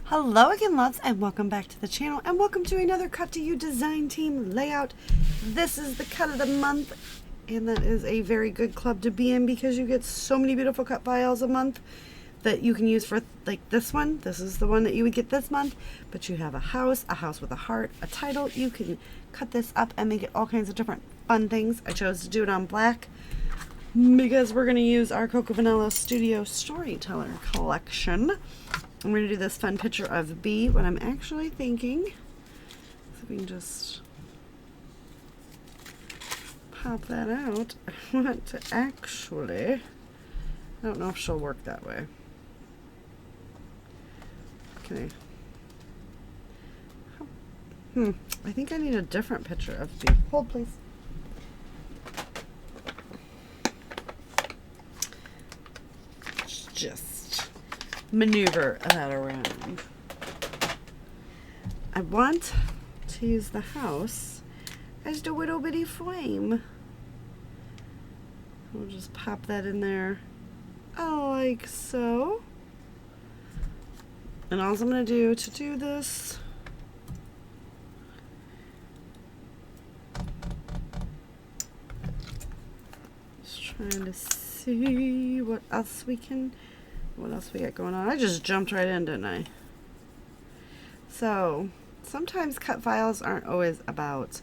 Hello again, loves, and welcome back to the channel, and welcome to another Cut to You Design Team layout. This is the cut of the month, and that is a very good club to be in because you get so many beautiful cut files a month that you can use for, like this one. This is the one that you would get this month, but you have a house with a heart, a title. You can cut this up and make it all kinds of different fun things. I chose to do it on black because we're going to use our Coco Vanilla Studio Storyteller collection. I'm going to do this fun picture of B. What I'm actually thinking, so we can just pop that out. I want to actually, I don't know if she'll work that way. Okay. I think I need a different picture of B. Hold, please. Just maneuver that around. I want to use the house as the little bitty frame. We'll just pop that in there like so. And all I'm going to do this, just trying to see what else we got going on. I just jumped right in, didn't I? So sometimes cut files aren't always about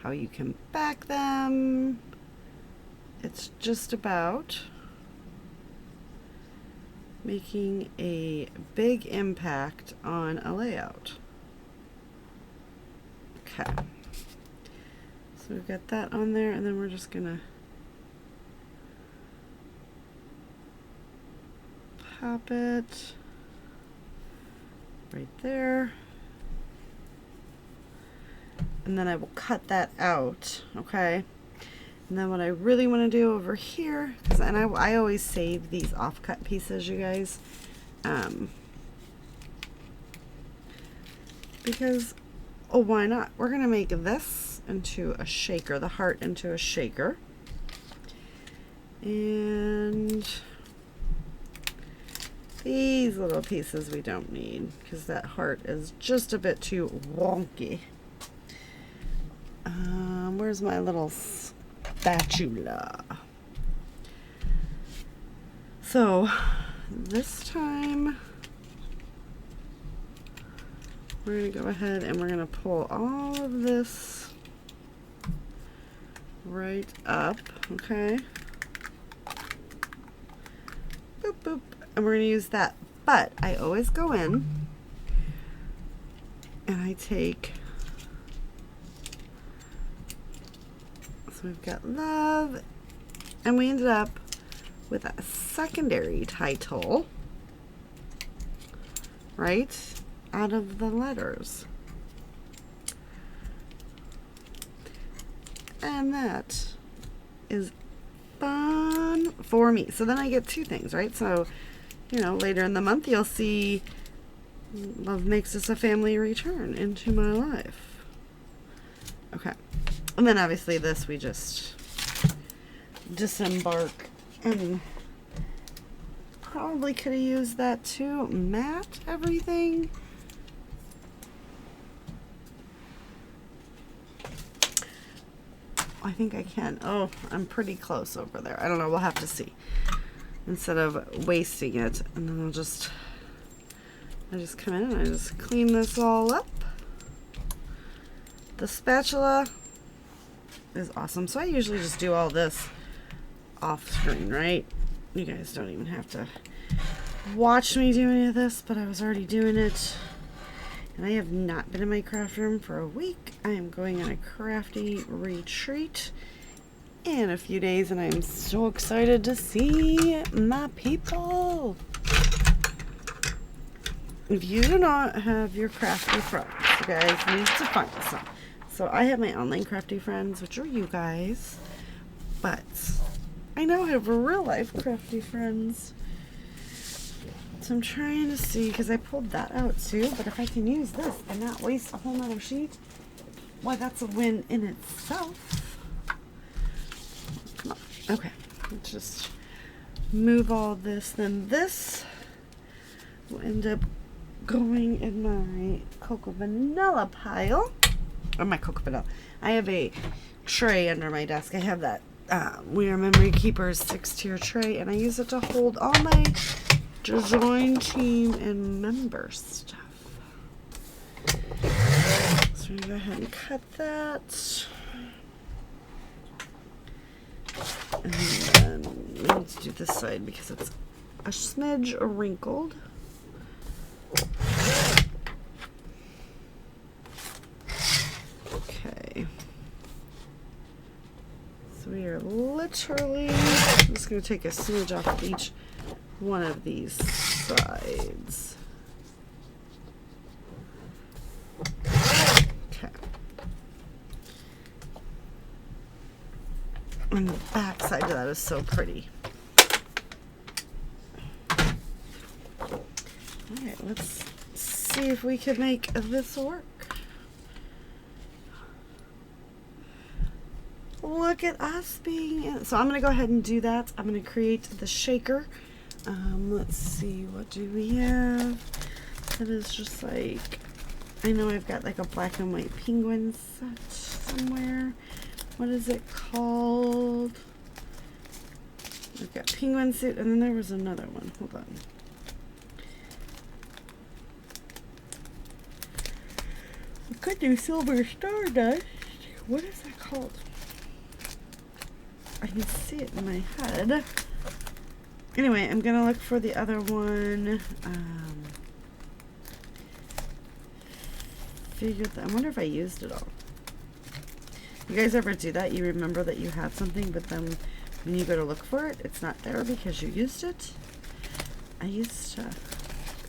how you can back them. It's just about making a big impact on a layout. Okay. So we've got that on there, and then we're just gonna pop it right there, and then I will cut that out. Okay, and then what I really want to do over here, because I always save these offcut pieces, you guys, because why not? We're gonna make this into a shaker, the heart into a shaker, and these little pieces we don't need because that heart is just a bit too wonky. Where's my little spatula? So this time we're going to go ahead and we're going to pull all of this right up, okay? Boop, boop. And we're going to use that, but I always go in and I take, so we've got love, and we ended up with a secondary title right out of the letters. And that is fun for me. So then I get two things, right? So you know, later in the month, you'll see Love Makes Us a Family Return into my life. Okay. And then obviously this, we just disembark, and probably could have used that to mat everything. I think I can. Oh, I'm pretty close over there. I don't know. We'll have to see. Instead of wasting it, and then I just come in and I just clean this all up. The spatula is awesome. So I usually just do all this off screen, right? You guys don't even have to watch me do any of this, but I was already doing it. And I have not been in my craft room for a week. I am going on a crafty retreat in a few days, and I'm so excited to see my people. If you do not have your crafty friends, you guys need to find some. So I have my online crafty friends, which are you guys, but I now have real life crafty friends. So I'm trying to see, because I pulled that out too, but if I can use this and not waste a whole nother sheet, why, that's a win in itself. Come on. Okay, let's just move all this. Then this will end up going in my Cocoa Vanilla pile. Or my Cocoa Vanilla. I have a tray under my desk. I have that We Are Memory Keepers 6-tier tray, and I use it to hold all my design team and member stuff. So we go ahead and cut that. And then we need to do this side because it's a smidge wrinkled. Okay. So we are literally just going to take a smidge off of each one of these sides. Okay. And the back side of that is so pretty. Alright, let's see if we can make this work. Look at us being in. So I'm going to go ahead and do that. I'm going to create the shaker. Let's see, what do we have? That is just like, I know I've got like a black and white penguin set somewhere. What is it called? I've got penguin suit, and then there was another one. Hold on. I could do silver stardust. What is that called? I can see it in my head. Anyway, I'm gonna look for the other one. I wonder if I used it all. You guys ever do that? You remember that you had something, but then when you go to look for it, it's not there because you used it? I used to...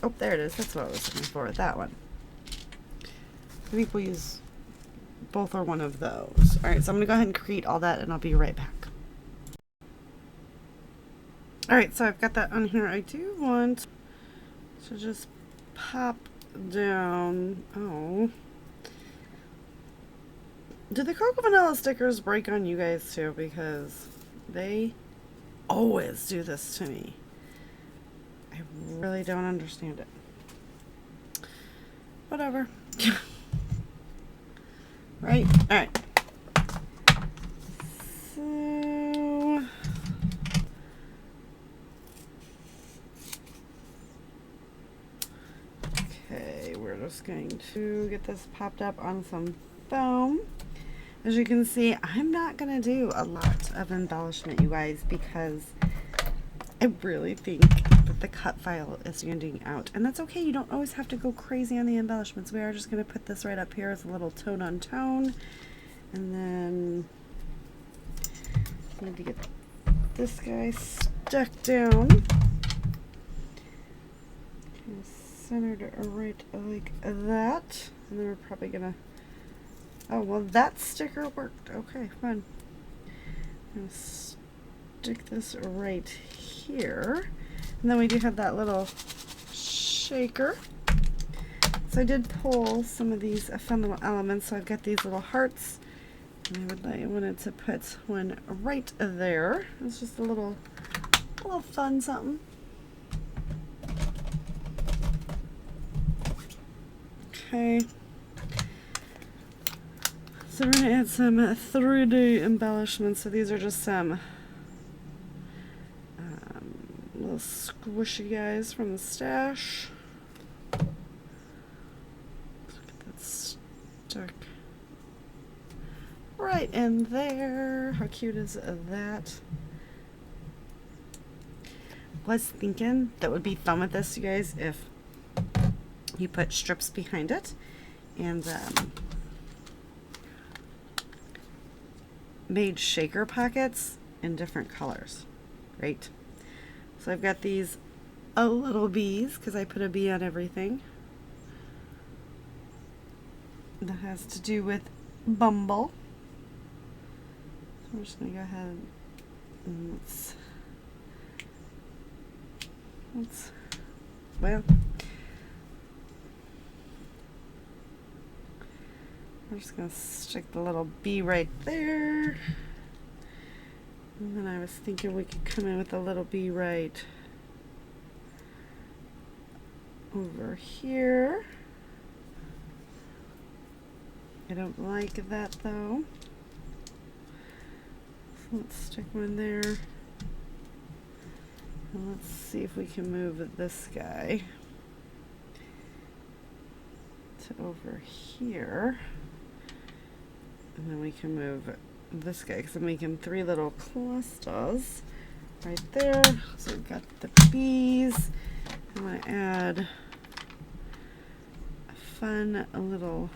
Oh, there it is. That's what I was looking for. That one. I think we'll use both or one of those. Alright, so I'm going to go ahead and create all that, and I'll be right back. Alright, so I've got that on here. I do want to just pop down... Oh... Do the Cocoa Vanilla stickers break on you guys too? Because they always do this to me. I really don't understand it. Whatever. Right? Alright. So... Okay, we're just going to get this popped up on some foam. As you can see, I'm not going to do a lot of embellishment, you guys, because I really think that the cut file is standing out. And that's okay. You don't always have to go crazy on the embellishments. We are just going to put this right up here as a little tone on tone. And then I need to get this guy stuck down. Kind of centered right like that. And then we're probably going to... Oh, well, that sticker worked. Okay, fun. I'm going to stick this right here. And then we do have that little shaker. So I did pull some of these fun little elements. So I've got these little hearts. And I wanted to put one right there. It's just a little fun something. Okay. So we're going to add some 3D embellishments. So these are just some little squishy guys from the stash. Let's get that stuck right in there. How cute is that? Was thinking that would be fun with this, you guys, if you put strips behind it and made shaker pockets in different colors, right? So I've got these little bees because I put a bee on everything. That has to do with Bumble. So I'm just going to go ahead and well, I'm just going to stick the little bee right there. And then I was thinking we could come in with a little bee right over here. I don't like that though. So let's stick one there. And let's see if we can move this guy to over here. And then we can move this guy because I'm making 3 little clusters right there. So we've got the bees. I'm going to add a fun little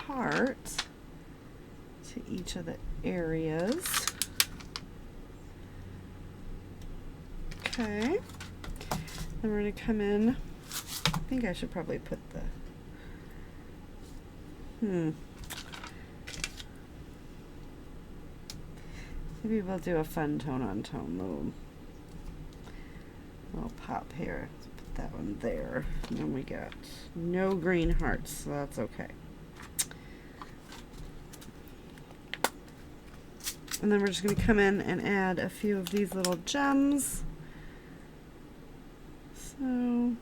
heart to each of the areas. Okay. Then we're going to come in. I think I should probably put the maybe we'll do a fun tone on tone little pop here. Let's put that one there. And then we got no green hearts, so that's okay. And then we're just going to come in and add a few of these little gems. So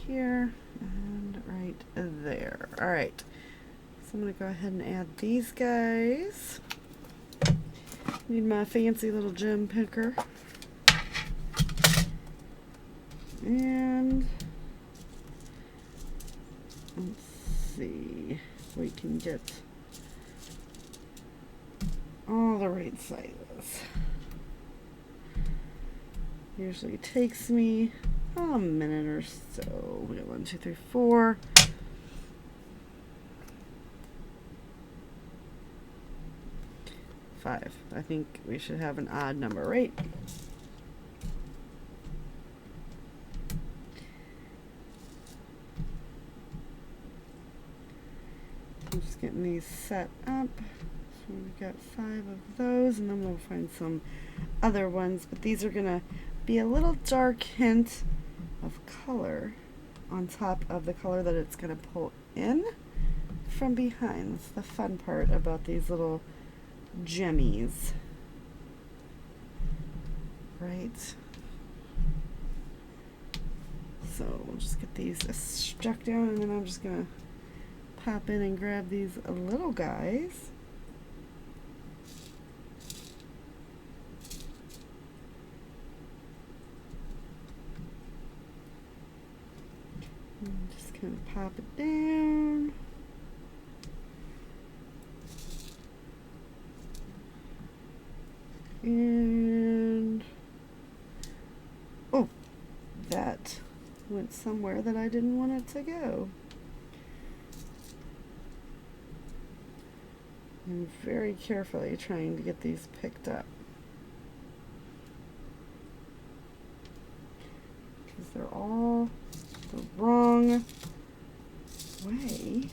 here and right there. All right, so I'm going to go ahead and add these guys. Need my fancy little gem picker. And let's see if we can get all the right sizes. Usually takes me a minute or so. We got 1, 2, 3, 4. 5. I think we should have an odd number, right? I'm just getting these set up. So we've got 5 of those, and then we'll find some other ones, but these are gonna be a little dark hint of color on top of the color that it's gonna pull in from behind. That's the fun part about these little gemmies, right? So we'll just get these stuck down, and then I'm just gonna pop in and grab these little guys. And just kind of pop it down. And oh, that went somewhere that I didn't want it to go. I'm very carefully trying to get these picked up because they're all the wrong way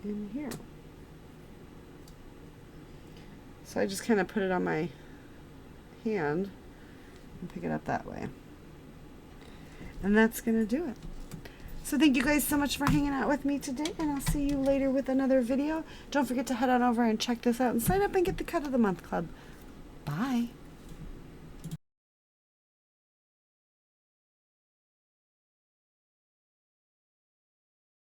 in here. So I just kind of put it on my hand and pick it up that way. And that's going to do it. So thank you guys so much for hanging out with me today, and I'll see you later with another video. Don't forget to head on over and check this out and sign up and get the Cut of the Month Club. Bye.